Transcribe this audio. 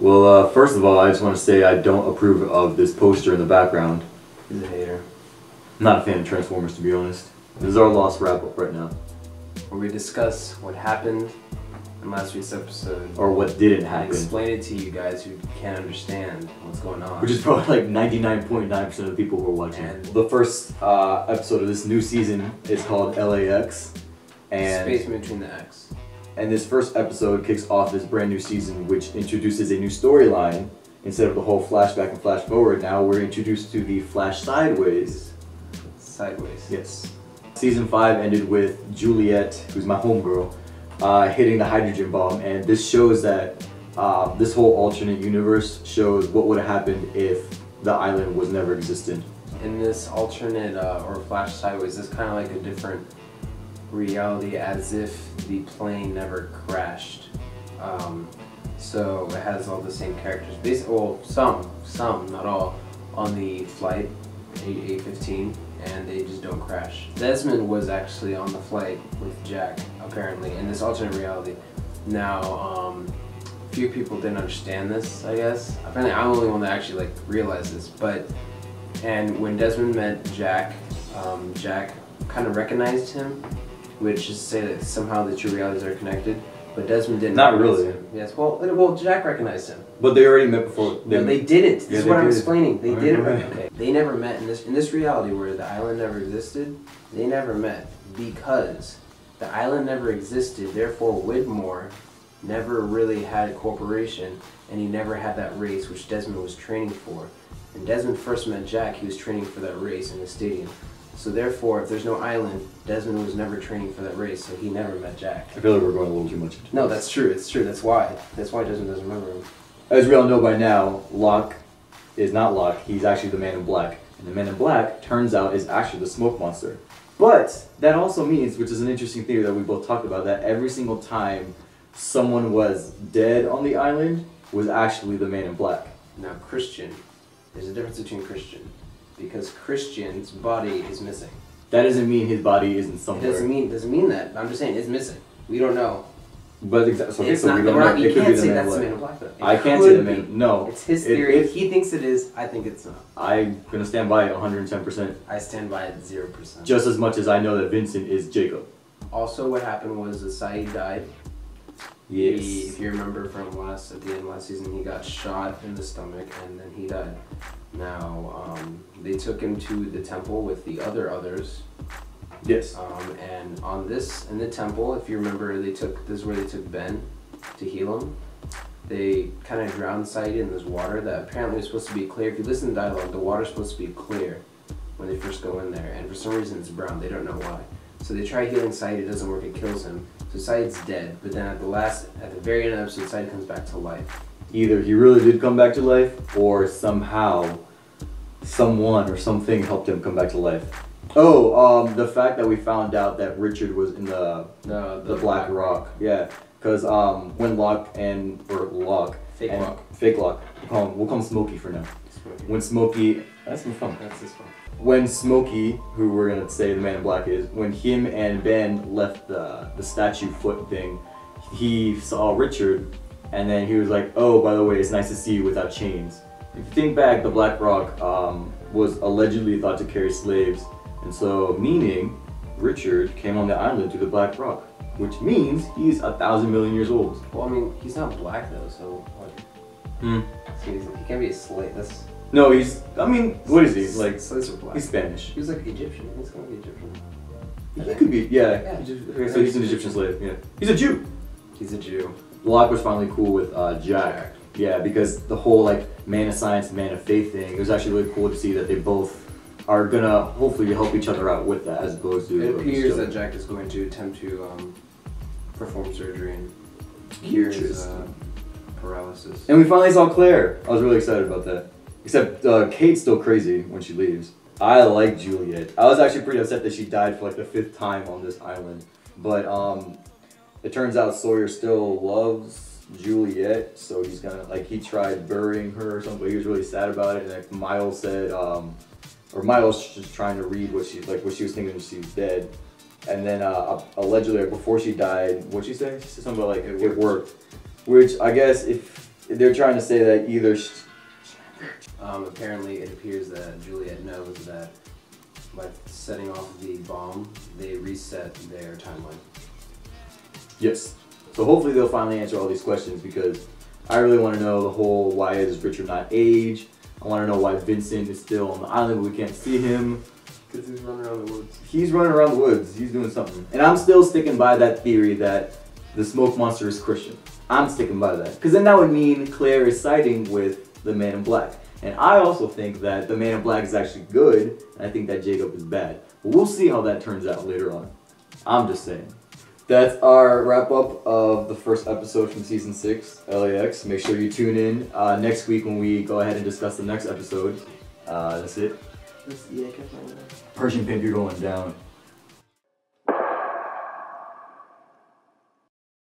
Well, first of all, I just want to say I don't approve of this poster in the background. He's a hater. I'm not a fan of Transformers, to be honest. This is our lost wrap-up right now. Where we discuss what happened in last week's episode. Or what didn't And happen. explain it to you guys who can't understand what's going on. Which is probably like 99.9% of the people who are watching. And the first episode of this new season is called LAX. And Space Between the X. And this first episode kicks off this brand new season, which introduces a new storyline. Instead of the whole flashback and flash forward, now we're introduced to the flash sideways. Sideways. Yes. Season 5 ended with Juliet, who's my homegirl, hitting the hydrogen bomb, and this shows that this whole alternate universe shows what would have happened if the island was never existent. In this alternate or flash sideways, it's kind of like a different reality, as if the plane never crashed. So it has all the same characters. Basically, well, some, not all, on the flight A15, and they just don't crash. Desmond was actually on the flight with Jack, apparently, in this alternate reality. Now, few people didn't understand this, I guess. Apparently, I'm the only one that actually realized this. And when Desmond met Jack, Jack kind of recognized him, which is to say that somehow the two realities are connected. But Desmond didn't. Not really. Him. Yes. Well, Jack recognized him. But they already met before. No, they didn't. This is what I'm explaining. They didn't. Right. Okay. They never met in this reality where the island never existed. They never met because the island never existed. Therefore, Widmore never really had a corporation, and he never had that race which Desmond was training for. When Desmond first met Jack, he was training for that race in the stadium. So therefore, if there's no island, Desmond was never training for that race, so he never met Jack. I feel like we're going a little too much into No, that's true. It's true. That's why Desmond doesn't remember him. As we all know by now, Locke is not Locke. He's actually the Man in Black. And the Man in Black, turns out, is actually the smoke monster. But that also means, which is an interesting theory that we both talked about, that every single time someone was dead on the island was actually the Man in Black. Now, Christian, there's a difference between Christian. Because Christian's body is missing. That doesn't mean his body isn't somewhere. It doesn't mean that. I'm just saying it's missing. We don't know. But exactly. It's so not. we don't know. You It could be can't the say Man in that's the Black. Man in Black though. I can't say the Man. No. It's his theory. He thinks it is. I think it's not. I'm gonna stand by it 110%. I stand by it 0%. Just as much as I know that Vincent is Jacob. Also, what happened was that Saeed died. Yes. If you remember from at the end of last season, he got shot in the stomach and then he died. Now, they took him to the temple with the others. Yes. And in the temple, if you remember, this is where they took Ben to heal him. They kind of drowned Saeed in this water that apparently was supposed to be clear. If you listen to the dialogue, the water's supposed to be clear when they first go in there, and for some reason it's brown. They don't know why. So they try healing Saeed, it doesn't work, it kills him. So Saeed's dead, but then at the very end of the episode, Saeed comes back to life. Either he really did come back to life, or somehow someone or something helped him come back to life. Oh, the fact that we found out that Richard was in the Black Rock. Yeah, because when Fake Locke, we'll call him Smokey for now. Smokey. When Smokey, that's fun. That's this one. When Smokey, who we're gonna say the Man in Black is, when him and Ben left the statue foot thing, he saw Richard, and then he was like, "Oh, by the way, it's nice to see you without chains." If you think back, the Black Rock was allegedly thought to carry slaves, and so meaning Richard came on the island through the Black Rock, which means he's 1,000 million years old. Well, I mean, he's not black though, so what? So he can't be a slave. No, what is he? Like, slaves are black. he's Spanish. He was like Egyptian. He's gonna be Egyptian. He could be, yeah. Yeah. So he's an Egyptian slave, yeah. He's a Jew. He's a Jew. Locke was finally cool with Jack. Yeah, because the whole man of science, man of faith thing, it was actually really cool to see that they both are gonna hopefully help each other out with that, as opposed to. It appears that Jack is going to attempt to perform surgery and cure his paralysis. And we finally saw Claire. I was really excited about that. Except Kate's still crazy when she leaves. I like Juliet. I was actually pretty upset that she died for the 5th time on this island. But it turns out Sawyer still loves Juliet, so he's gonna he tried burying her or something, but he was really sad about it. And Miles said, or Miles just trying to read what she was thinking when she was dead. And then allegedly before she died, what'd she say? She said something about it worked. Which I guess if They're trying to say that either. Apparently, it appears that Juliet knows that by setting off the bomb, they reset their timeline. Yes. So hopefully they'll finally answer all these questions because I really want to know the whole why is Richard not age. I want to know why Vincent is still on the island but we can't see him. Because he's running around the woods. He's running around the woods. He's doing something. And I'm still sticking by that theory that the smoke monster is Christian. I'm sticking by that. Because then that would mean Claire is siding with the Man in Black. And I also think that the Man in Black is actually good, and I think that Jacob is bad. But we'll see how that turns out later on. I'm just saying. That's our wrap up of the first episode from season 6, LAX. Make sure you tune in next week when we go ahead and discuss the next episode. That's it. Persian Pimp, you're going down.